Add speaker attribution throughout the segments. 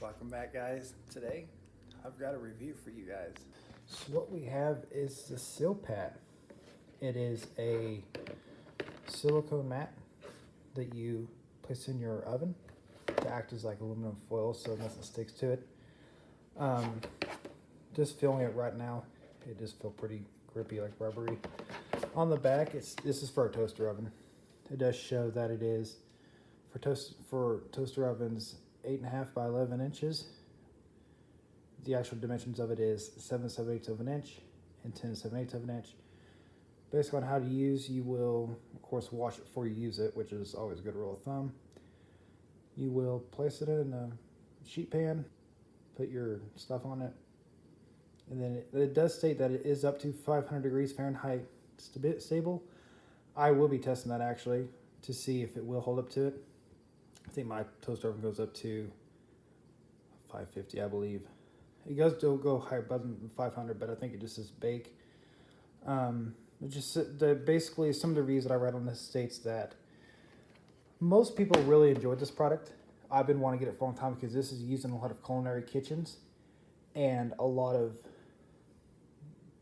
Speaker 1: Welcome back, guys. Today I've got a review for you guys.
Speaker 2: So what we have is the Sil-Pat. It is a silicone mat that you place in your oven to act as like aluminum foil so nothing sticks to it. Just feeling it right now, it just feels pretty grippy, like rubbery. On the back, this is for a toaster oven. It does show that it is for toaster ovens 8.5 by 11 inches. The actual dimensions of it is 7 7/8 of an inch and 10 7/8 of an inch. Based on how to use, you will of course wash it before you use it, which is always a good rule of thumb. You will place it in a sheet pan, put your stuff on it, and then it does state that it is up to 500 degrees Fahrenheit stable. I will be testing that actually to see if it will hold up to it. I think my toaster oven goes up to 550, I believe. It does go higher above 500, but I think it just says bake. Basically, some of the reviews that I read on this states that most people really enjoyed this product. I've been wanting to get it for a long time because this is used in a lot of culinary kitchens, and a lot of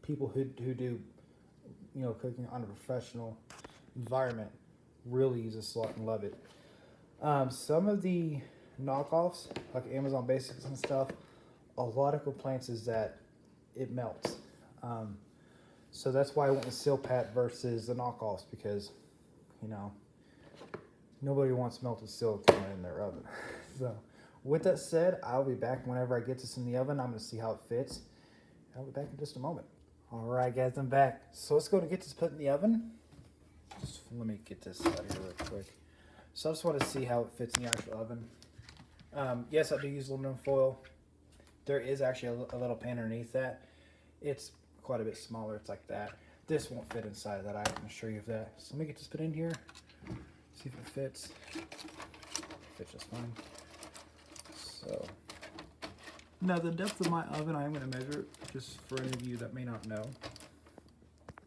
Speaker 2: people who do cooking on a professional environment really use this a lot and love it. Some of the knockoffs, like Amazon Basics and stuff, a lot of complaints is that it melts. So that's why I went with Sil-Pat versus the knockoffs, because nobody wants melted silicone in their oven. So with that said, I'll be back whenever I get this in the oven. I'm going to see how it fits. I'll be back in just a moment. All right, guys, I'm back. So let's go to get this put in the oven. Just let me get this out of here real quick. So I just want to see how it fits in the actual oven. Yes, I do use aluminum foil. There is actually a little pan underneath that. It's quite a bit smaller. It's like that. This won't fit inside of that. I can assure you of that. So let me get this put in here. See if it fits. Fits just fine. So now the depth of my oven, I am going to measure it just for any of you that may not know.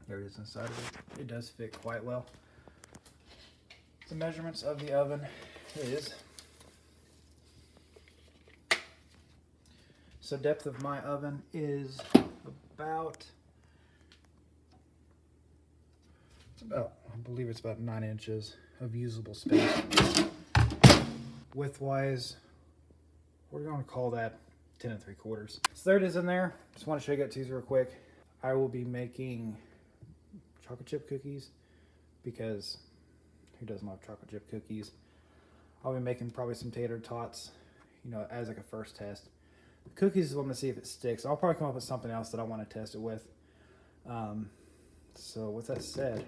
Speaker 2: There it is inside of it. It does fit quite well. The measurements of the oven is, so depth of my oven is about, I believe it's about 9 inches of usable space. Width-wise, we're going to call that 10 3/4. So there it is in there. Just want to show you guys real quick. I will be making chocolate chip cookies, because who doesn't love chocolate chip cookies? I'll be making probably some tater tots, as like a first test. The cookies is what I'm going to see if it sticks. I'll probably come up with something else that I want to test it with. So with that said,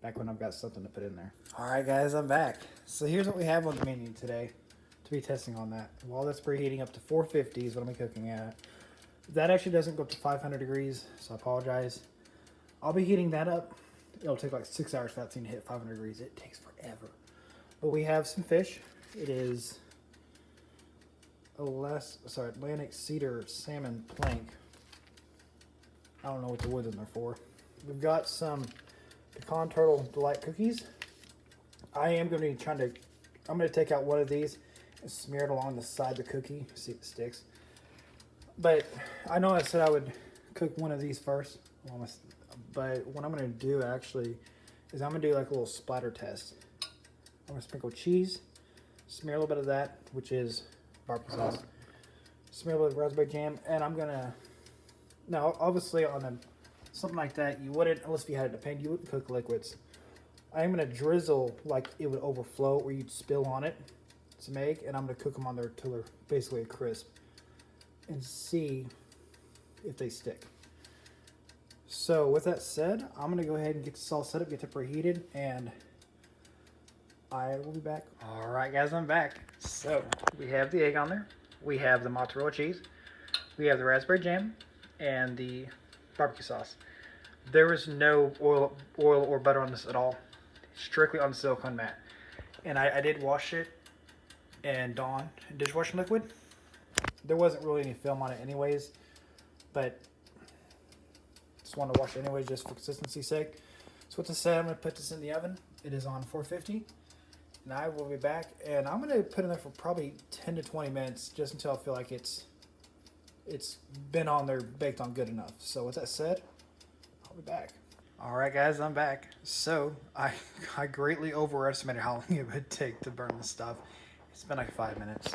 Speaker 2: back when I've got something to put in there. All right, guys, I'm back. So here's what we have on the menu today to be testing on that. While that's preheating up to 450 is what I'm cooking at. That actually doesn't go up to 500 degrees, so I apologize. I'll be heating that up. It'll take like 6 hours for that thing to hit 500 degrees. It takes forever. But we have some fish. It is Atlantic cedar salmon plank. I don't know what the wood's in there for. We've got some pecan turtle delight cookies. I'm going to take out one of these and smear it along the side of the cookie, see if it sticks. But I know I said I would cook one of these first. But what I'm going to do actually is I'm going to do like a little splatter test. I'm going to sprinkle cheese, smear a little bit of that, which is barbecue sauce, smear a little bit of raspberry jam, and I'm going to, now obviously on something like that, you wouldn't, unless you had it in a pan, you wouldn't cook liquids. I'm going to drizzle like it would overflow where you'd spill on it to make, and I'm going to cook them on there until they're basically a crisp and see if they stick. So with that said, I'm going to go ahead and get this all set up, get it preheated, and I will be back. All right, guys, I'm back. So we have the egg on there. We have the mozzarella cheese. We have the raspberry jam and the barbecue sauce. There is no oil or butter on this at all. Strictly on the silicone mat. And I did wash it in Dawn dishwashing liquid. There wasn't really any film on it anyways, but just wanted to wash it anyways just for consistency's sake. So with this said, I'm going to put this in the oven. It is on 450. and I will be back. And I'm gonna put it in there for probably 10 to 20 minutes, just until I feel like it's been on there, baked on good enough. So with that said, I'll be back. All right, guys, I'm back. So I greatly overestimated how long it would take to burn this stuff. It's been like 5 minutes.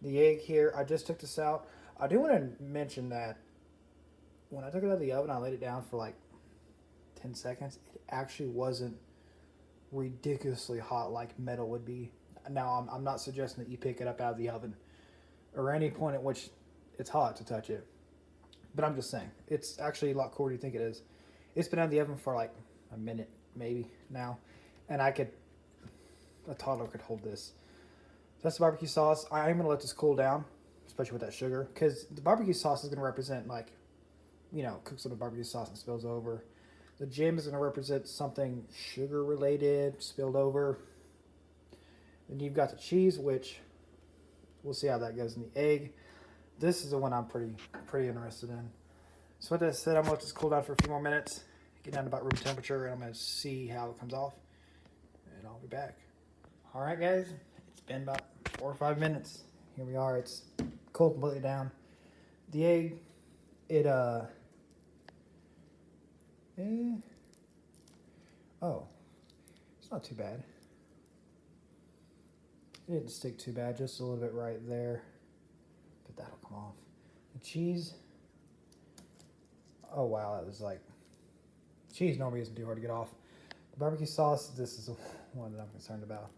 Speaker 2: The egg here, I just took this out. I do want to mention that when I took it out of the oven, I laid it down for like 10 seconds. It actually wasn't ridiculously hot like metal would be. Now, I'm not suggesting that you pick it up out of the oven or any point at which it's hot to touch it. But I'm just saying, it's actually a lot cooler than you think it is. It's been out of the oven for like a minute, maybe, now. And a toddler could hold this. That's the barbecue sauce. I am going to let this cool down, especially with that sugar. Because the barbecue sauce is going to represent, like, you know, cooks with the barbecue sauce and spills over. The jam is going to represent something sugar-related, spilled over. Then you've got the cheese, which we'll see how that goes in the egg. This is the one I'm pretty interested in. So with that said, I'm going to let this cool down for a few more minutes, get down to about room temperature, and I'm going to see how it comes off, and I'll be back. All right, guys, it's been about 4 or 5 minutes. Here we are. It's cooled completely down. The egg, oh, it's not too bad. It didn't stick too bad, just a little bit right there. But that'll come off. The cheese, oh wow, that was like, cheese normally isn't too hard to get off. The barbecue sauce, this is the one that I'm concerned about.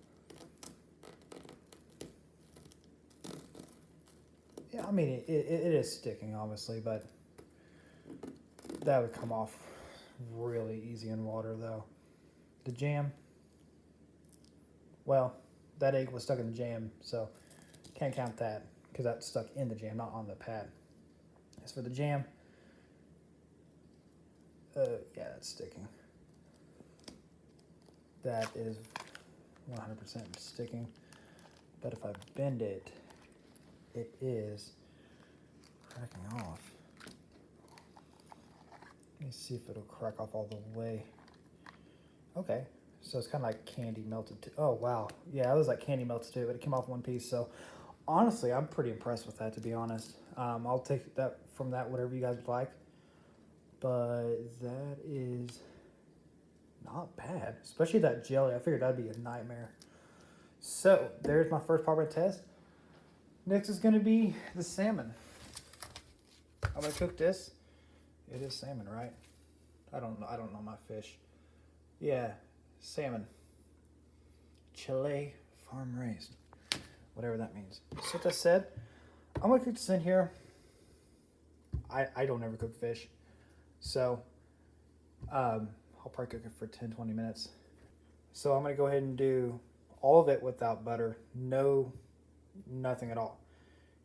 Speaker 2: Yeah, I mean, it is sticking, obviously, but that would come off really easy in water, though. The jam, well, that egg was stuck in the jam, so can't count that because that's stuck in the jam, not on the pad. As for the jam, yeah, that's sticking. That is 100% sticking. But if I bend it, it is cracking off. Let me see if it'll crack off all the way. Okay, so it's kind of like candy melted too. Oh, wow. Yeah, it was like candy melted too, but it came off one piece. So honestly, I'm pretty impressed with that, to be honest. I'll take that from that, whatever you guys would like. But that is not bad, especially that jelly. I figured that'd be a nightmare. So there's my first part of the test. Next is going to be the salmon. I'm going to cook this. It is salmon, right? I don't know my fish. Yeah, salmon. Chile farm raised. Whatever that means. So with that said, I'm going to cook this in here. I don't ever cook fish. So I'll probably cook it for 10-20 minutes. So I'm going to go ahead and do all of it without butter. Nothing at all.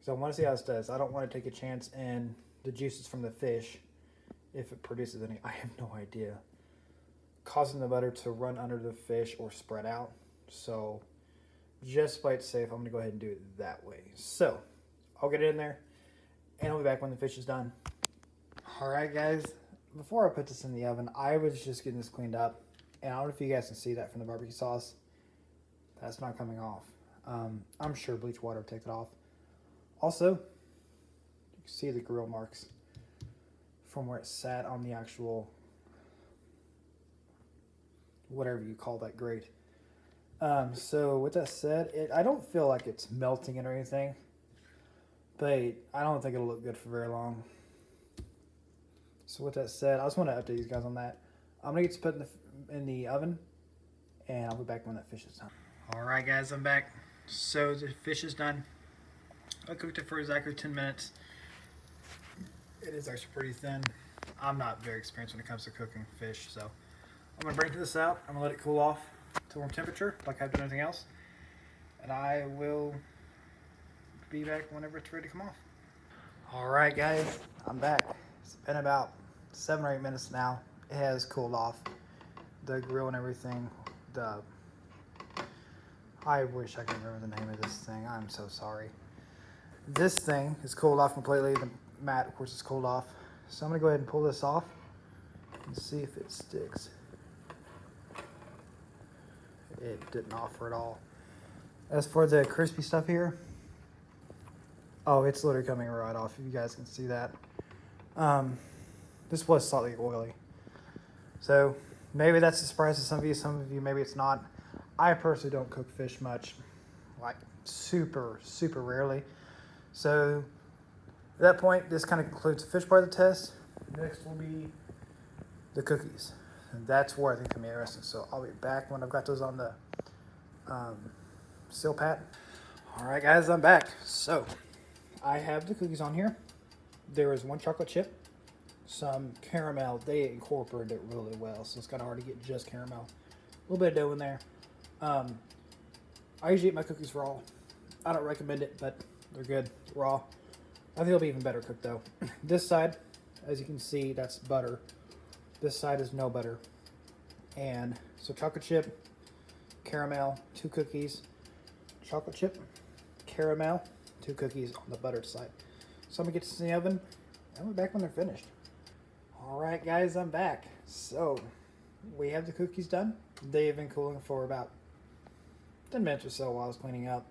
Speaker 2: So I want to see how this does. I don't want to take a chance in the juices from the fish, if it produces any. I have no idea. Causing the butter to run under the fish or spread out. So just to play it safe, I'm going to go ahead and do it that way. So I'll get it in there, and I'll be back when the fish is done. All right, guys. Before I put this in the oven, I was just getting this cleaned up. And I don't know if you guys can see that from the barbecue sauce. That's not coming off. I'm sure bleach water will take it off. Also, you can see the grill marks from where it sat on the actual, whatever you call that grate. So with that said, I don't feel like it's melting it or anything, but I don't think it'll look good for very long. So with that said, I just want to update you guys on that. I'm gonna get this put in the oven, and I'll be back when that fish is done. All right, guys, I'm back. So the fish is done. I cooked it for exactly 10 minutes. It is actually pretty thin. I'm not very experienced when it comes to cooking fish, so I'm gonna bring this out. I'm gonna let it cool off to room temperature, like I've done everything else, and I will be back whenever it's ready to come off. All right, guys, I'm back. It's been about 7 or 8 minutes now. It has cooled off. The grill and everything. I wish I could remember the name of this thing. I'm so sorry. This thing is cooled off completely. The mat, of course, is cooled off. So I'm going to go ahead and pull this off and see if it sticks. It didn't offer at all. As for the crispy stuff here, oh, it's literally coming right off. If you guys can see that. This was slightly oily. So maybe that's a surprise to some of you, maybe it's not. I personally don't cook fish much, like super rarely. So at that point, this kind of concludes the fish part of the test. Next will be the cookies. And that's where I think it's gonna be interesting. So I'll be back when I've got those on the Sil-Pat. All right, guys, I'm back. So I have the cookies on here. There is one chocolate chip, some caramel. They incorporated it really well, so it's kind of hard to get just caramel. A little bit of dough in there. I usually eat my cookies raw. I don't recommend it, but they're good raw. I think they'll be even better cooked though. This side, as you can see, that's butter. This side is no butter. And so chocolate chip, caramel, 2 cookies, chocolate chip, caramel, 2 cookies on the buttered side. So I'm gonna get this in the oven and we're back when they're finished. All right, guys, I'm back. So we have the cookies done. They've been cooling for about 10 minutes or so while I was cleaning up.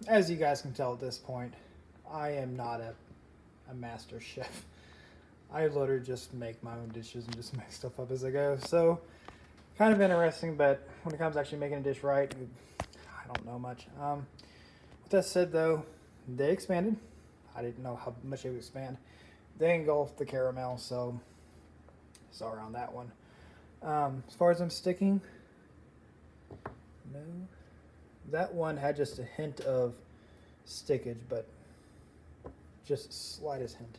Speaker 2: As you guys can tell at this point, I am not a master chef. I literally just make my own dishes and just make stuff up as I go. So kind of interesting, but when it comes to actually making a dish right, I don't know much. With that said though, they expanded. I didn't know how much they would expand. They engulfed the caramel, so sorry on that one. As far as them sticking, no. That one had just a hint of stickage, but just slightest hint.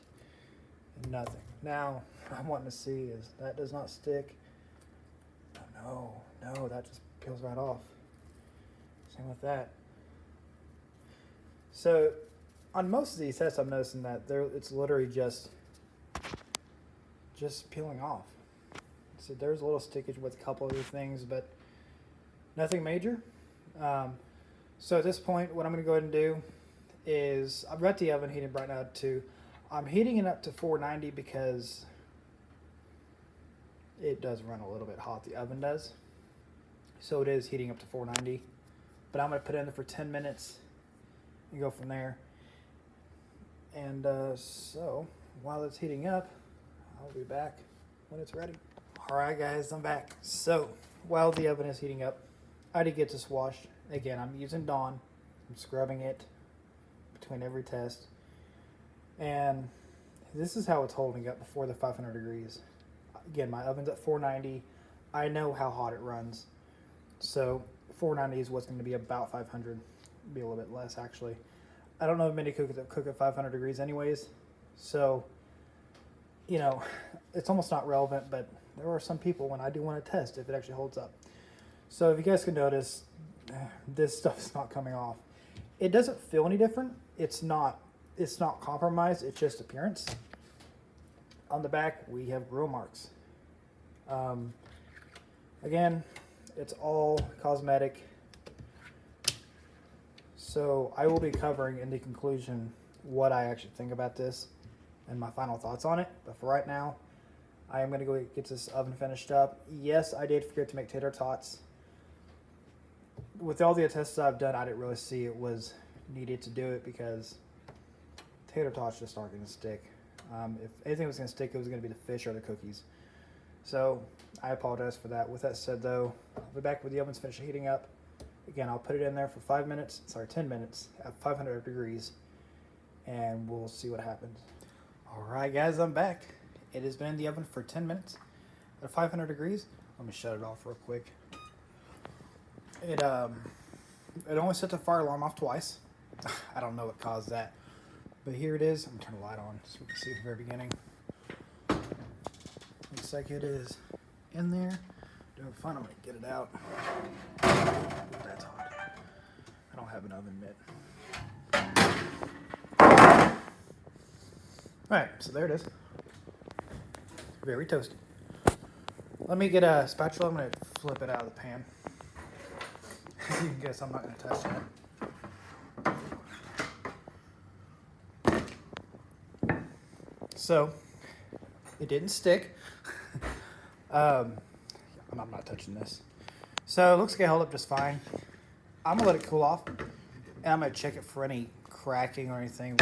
Speaker 2: Nothing. Now, I'm wanting to see is that does not stick. No, that just peels right off. Same with that. So, on most of these tests, I'm noticing that it's literally just peeling off. So there's a little stickage with a couple other things, but nothing major. So at this point, what I'm going to go ahead and do is I've got the oven heating right now to. I'm heating it up to 490 because it does run a little bit hot. The oven does. So it is heating up to 490. But I'm going to put it in there for 10 minutes and go from there. And so while it's heating up, I'll be back when it's ready. All right, guys, I'm back. So while the oven is heating up, I did get this washed. Again, I'm using Dawn. I'm scrubbing it between every test. And this is how it's holding up before the 500 degrees. Again, my oven's at 490. I know how hot it runs. So 490 is what's going to be about 500. Be a little bit less, actually. I don't know of many cookers that cook at 500 degrees anyways. So, you know, it's almost not relevant, but there are some people when I do want to test if it actually holds up. So if you guys can notice, this stuff's not coming off. It doesn't feel any different. It's not compromised. It's just appearance. On the back, we have grill marks. Again, it's all cosmetic. So I will be covering in the conclusion what I actually think about this and my final thoughts on it. But for right now, I am going to go get this oven finished up. Yes, I did forget to make tater tots. With all the tests I've done, I didn't really see it was needed to do it because tater tots just aren't going to stick. If anything was going to stick, it was going to be the fish or the cookies. So I apologize for that. With that said, though, I'll be back when the oven's finished heating up. Again, I'll put it in there for 10 minutes at 500 degrees, and we'll see what happens. All right, guys, I'm back. It has been in the oven for 10 minutes at 500 degrees. Let me shut it off real quick. It only set the fire alarm off twice. I don't know what caused that, but here it is. I'm gonna turn the light on so we can see at the very beginning. Looks like it is in there. Doing fine. I'm gonna get it out. That's hot. I don't have an oven mitt. Alright, so there it is. Very toasty. Let me get a spatula. I'm gonna flip it out of the pan. You can guess I'm not gonna touch that. So, it didn't stick. I'm not touching this. So it looks like it held up just fine. I'm gonna let it cool off, and I'm gonna check it for any cracking or anything.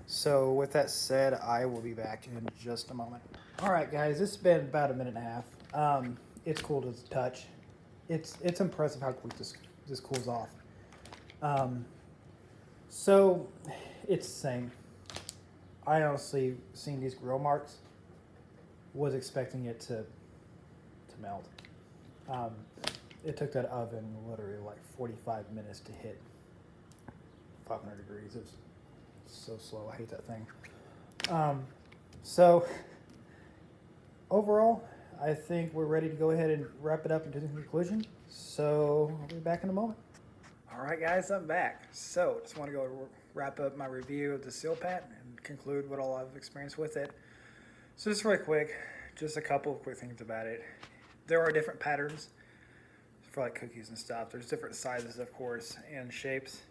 Speaker 2: So with that said, I will be back in just a moment. All right, guys, it's been about a minute and a half. It's cool to the touch. It's impressive how quick this cools off. So it's the same. I honestly, seeing these grill marks, was expecting it to melt. It took that oven literally like 45 minutes to hit 500 degrees. It was so slow. I hate that thing. So overall, I think we're ready to go ahead and wrap it up into the conclusion. So I'll be back in a moment.
Speaker 1: All right, guys, I'm back. So just want to go wrap up my review of the Sil-Pat and conclude what all I've experienced with it. So just really quick, just a couple of quick things about it. There are different patterns for like cookies and stuff. There's different sizes, of course, and shapes.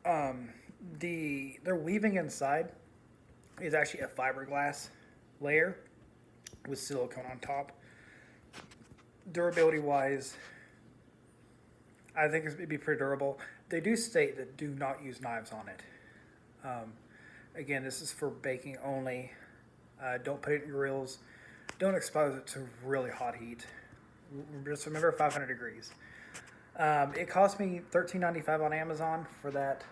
Speaker 1: Their weaving inside is actually a fiberglass layer with silicone on top. Durability wise, I think it'd be pretty durable. They do state that do not use knives on it. Again, this is for baking only. Don't put it in grills. Don't expose it to really hot heat. Just remember 500 degrees. It cost me $13.95 on Amazon for that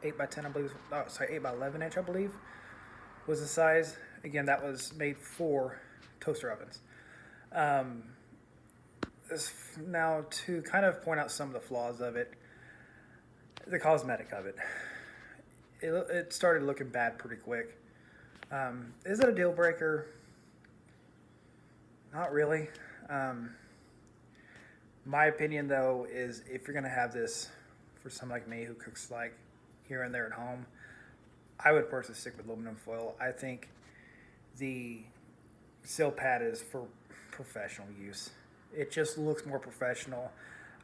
Speaker 1: 8x10, I believe. Oh, sorry, 8x11 inch, I believe, was the size. Again, that was made for toaster ovens. Now, to kind of point out some of the flaws of it, the cosmetic of it, it started looking bad pretty quick. Is it a deal breaker? Not really. My opinion, though, is if you're going to have this for someone like me who cooks like here and there at home, I would personally stick with aluminum foil. I think the Sil-Pat is for professional use. It just looks more professional.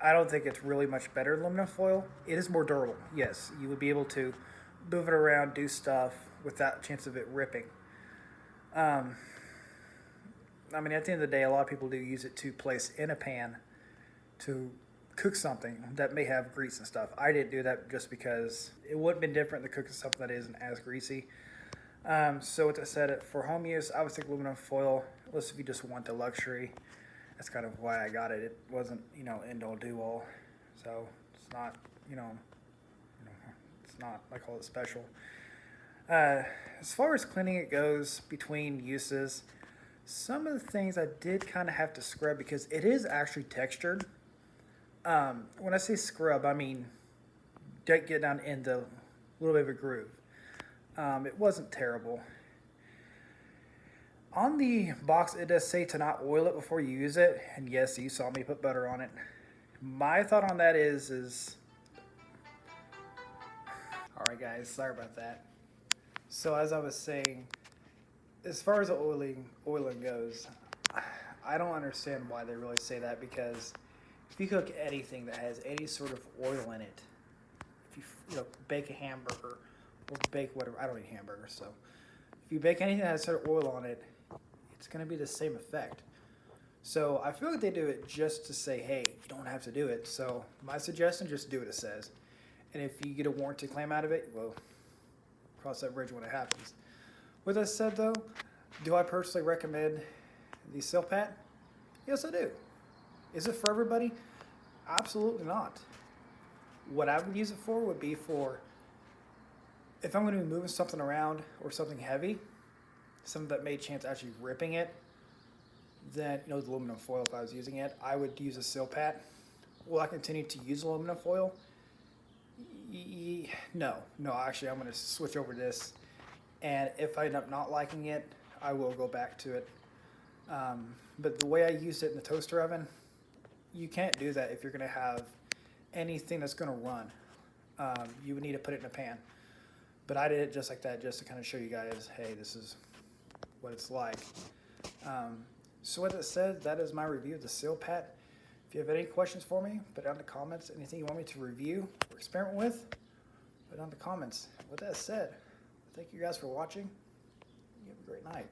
Speaker 1: I don't think it's really much better than aluminum foil. It is more durable. Yes, you would be able to move it around, do stuff without chance of it ripping. I mean, at the end of the day, a lot of people do use it to place in a pan to cook something that may have grease and stuff. I didn't do that just because it would have been different than cooking something that isn't as greasy. So with that said, for home use, I would think aluminum foil, unless if you just want the luxury. That's kind of why I got it. It wasn't, end all do all. So it's not, it's not, I call it special. As far as cleaning it goes between uses, some of the things I did kind of have to scrub because it is actually textured. When I say scrub, I mean get down in the little bit of a groove. It wasn't terrible. On the box, it does say to not oil it before you use it. And yes, you saw me put butter on it. My thought on that is... Alright guys, sorry about that. So as I was saying, as far as the oiling goes, I don't understand why they really say that, because if you cook anything that has any sort of oil in it, if you bake a hamburger or bake whatever, I don't eat hamburgers, so if you bake anything that has sort of oil on it, it's going to be the same effect. So I feel like they do it just to say, hey, you don't have to do it. So my suggestion, just do what it says. And if you get a warranty claim out of it, well, cross that bridge when it happens. With that said, though, do I personally recommend the Sil-Pat? Yes, I do. Is it for everybody? Absolutely not. What I would use it for would be for if I'm going to be moving something around or something heavy, something that may chance actually ripping it, then, the aluminum foil, if I was using it, I would use a Sil-Pat. Will I continue to use aluminum foil? No, actually, I'm going to switch over to this. And if I end up not liking it, I will go back to it. But the way I used it in the toaster oven, you can't do that if you're going to have anything that's going to run. You would need to put it in a pan. But I did it just like that, just to kind of show you guys, hey, this is what it's like. So with that said, that is my review of the Sil-Pat. If you have any questions for me, put it down in the comments. Anything you want me to review or experiment with, put it down in the comments. With that said, thank you guys for watching. You have a great night.